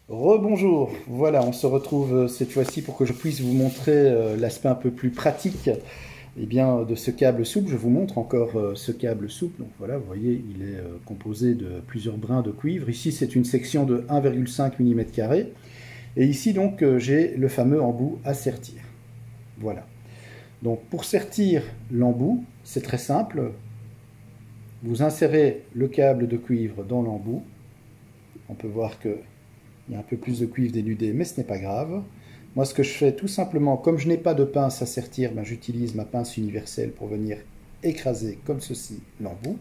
Rebonjour, voilà, on se retrouve cette fois-ci pour que je puisse vous montrer l'aspect un peu plus pratique de ce câble souple. Je vous montre encore ce câble souple. Donc voilà, vous voyez, il est composé de plusieurs brins de cuivre. Ici, c'est une section de 1,5 mm². Et ici, donc, j'ai le fameux embout à sertir. Voilà. Donc, pour sertir l'embout, c'est très simple. Vous insérez le câble de cuivre dans l'embout. On peut voir que il y a un peu plus de cuivre dénudé, mais ce n'est pas grave. Moi, ce que je fais tout simplement, comme je n'ai pas de pince à sertir, j'utilise ma pince universelle pour venir écraser comme ceci l'embout.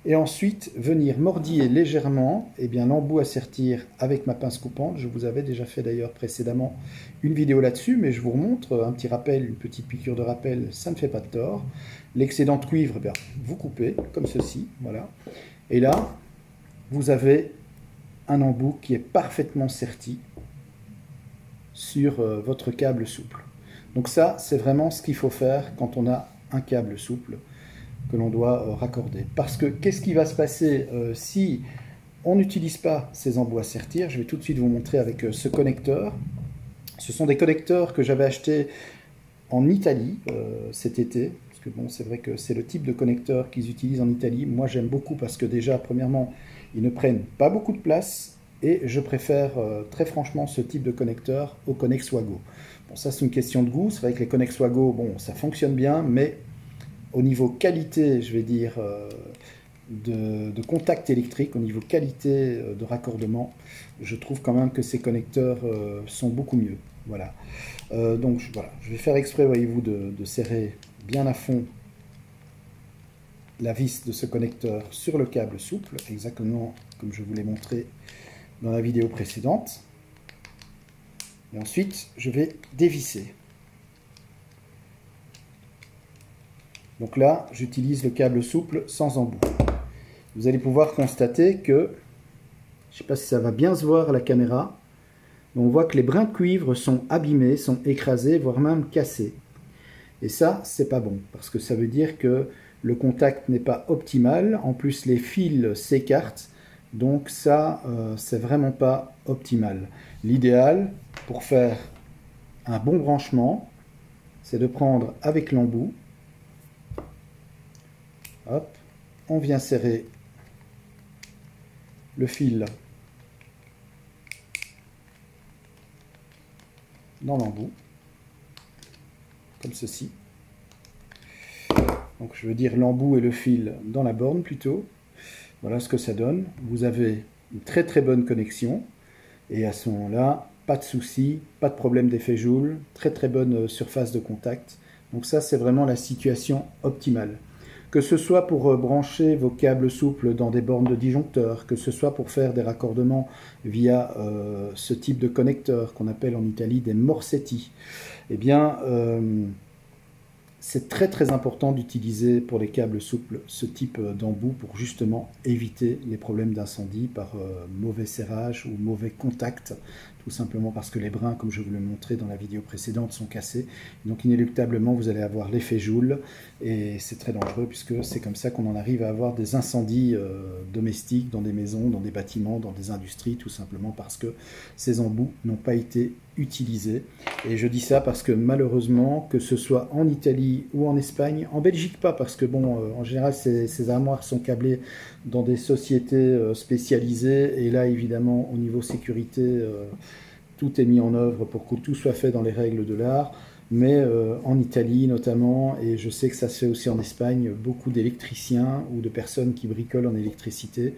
Et ensuite, venir mordiller légèrement l'embout à sertir avec ma pince coupante. Je vous avais déjà fait d'ailleurs précédemment une vidéo là-dessus, mais je vous remontre un petit rappel, une petite piqûre de rappel, ça ne fait pas de tort. L'excédent de cuivre, vous coupez comme ceci, voilà. Et là, vous avez un embout qui est parfaitement serti sur votre câble souple. Donc ça, c'est vraiment ce qu'il faut faire quand on a un câble souple que l'on doit raccorder. Parce que qu'est-ce qui va se passer si on n'utilise pas ces embouts à sertir? Je vais tout de suite vous montrer avec ce connecteur. Ce sont des connecteurs que j'avais achetés en Italie cet été. Parce que bon, c'est vrai que c'est le type de connecteur qu'ils utilisent en Italie. Moi, j'aime beaucoup parce que déjà, premièrement, ils ne prennent pas beaucoup de place et je préfère très franchement ce type de connecteur au Connex Wago. Bon, ça c'est une question de goût. C'est vrai que les Connex Wago, bon, ça fonctionne bien, mais au niveau qualité, je vais dire, de contact électrique, au niveau qualité de raccordement, je trouve quand même que ces connecteurs sont beaucoup mieux. Voilà. Donc voilà, je vais faire exprès, voyez-vous, de serrer bien à fond la vis de ce connecteur sur le câble souple, exactement comme je vous l'ai montré dans la vidéo précédente. Et ensuite, je vais dévisser. Donc là, j'utilise le câble souple sans embout. Vous allez pouvoir constater que, je ne sais pas si ça va bien se voir à la caméra, mais on voit que les brins de cuivre sont abîmés, sont écrasés, voire même cassés. Et ça, c'est pas bon, parce que ça veut dire que le contact n'est pas optimal. En plus, les fils s'écartent. Donc ça, c'est vraiment pas optimal. L'idéal, pour faire un bon branchement, c'est de prendre avec l'embout. Hop, on vient serrer le fil dans l'embout, comme ceci. Donc je veux dire l'embout et le fil dans la borne plutôt. Voilà ce que ça donne. Vous avez une très très bonne connexion. Et à ce moment-là, pas de souci, pas de problème d'effet Joule, très très bonne surface de contact. Donc ça, c'est vraiment la situation optimale. Que ce soit pour brancher vos câbles souples dans des bornes de disjoncteurs, que ce soit pour faire des raccordements via ce type de connecteur qu'on appelle en Italie des morsetti, eh bien, c'est très très important d'utiliser pour les câbles souples ce type d'embout pour justement éviter les problèmes d'incendie par mauvais serrage ou mauvais contact, tout simplement parce que les brins, comme je vous l'ai montré dans la vidéo précédente, sont cassés. Donc inéluctablement, vous allez avoir l'effet Joule et c'est très dangereux puisque c'est comme ça qu'on en arrive à avoir des incendies domestiques dans des maisons, dans des bâtiments, dans des industries, tout simplement parce que ces embouts n'ont pas été utilisés. Et je dis ça parce que malheureusement, que ce soit en Italie ou en Espagne, en Belgique pas, parce que bon, en général ces armoires sont câblées dans des sociétés spécialisées, et là évidemment au niveau sécurité, tout est mis en œuvre pour que tout soit fait dans les règles de l'art. Mais en Italie notamment, et je sais que ça se fait aussi en Espagne, beaucoup d'électriciens ou de personnes qui bricolent en électricité,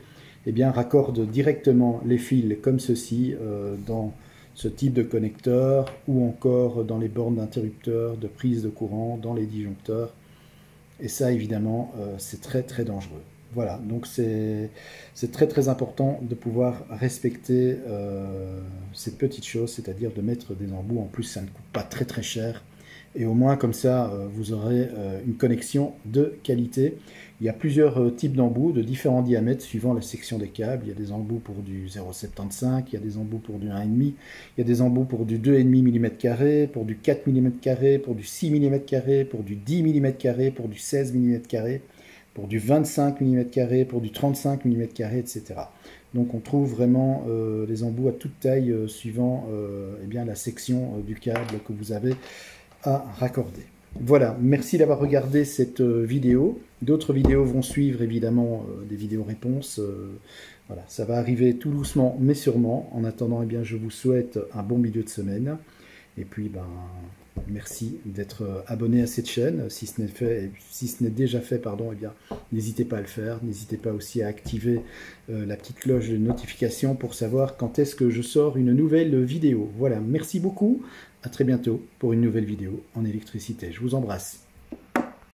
eh bien raccordent directement les fils comme ceci dans ce type de connecteur, ou encore dans les bornes d'interrupteurs, de prise de courant, dans les disjoncteurs. Et ça, évidemment, c'est très très dangereux. Voilà, donc c'est très très important de pouvoir respecter ces petites choses, c'est-à-dire de mettre des embouts. En plus, ça ne coûte pas très très cher. Et au moins, comme ça, vous aurez une connexion de qualité. Il y a plusieurs types d'embouts de différents diamètres suivant la section des câbles. Il y a des embouts pour du 0,75, il y a des embouts pour du 1,5, il y a des embouts pour du 2,5 mm², pour du 4 mm², pour du 6 mm², pour du 10 mm², pour du 16 mm², pour du 25 mm², pour du 35 mm², etc. Donc on trouve vraiment les embouts à toute taille suivant eh bien, la section du câble que vous avez à raccorder. Voilà, merci d'avoir regardé cette vidéo. D'autres vidéos vont suivre, évidemment, des vidéos réponses. Voilà, ça va arriver tout doucement, mais sûrement. En attendant, eh bien, je vous souhaite un bon milieu de semaine. Et puis, ben, merci d'être abonné à cette chaîne. Si ce n'est déjà fait, pardon, eh bien, n'hésitez pas à le faire. N'hésitez pas aussi à activer la petite cloche de notification pour savoir quand est-ce que je sors une nouvelle vidéo. Voilà, merci beaucoup. À très bientôt pour une nouvelle vidéo en électricité. Je vous embrasse.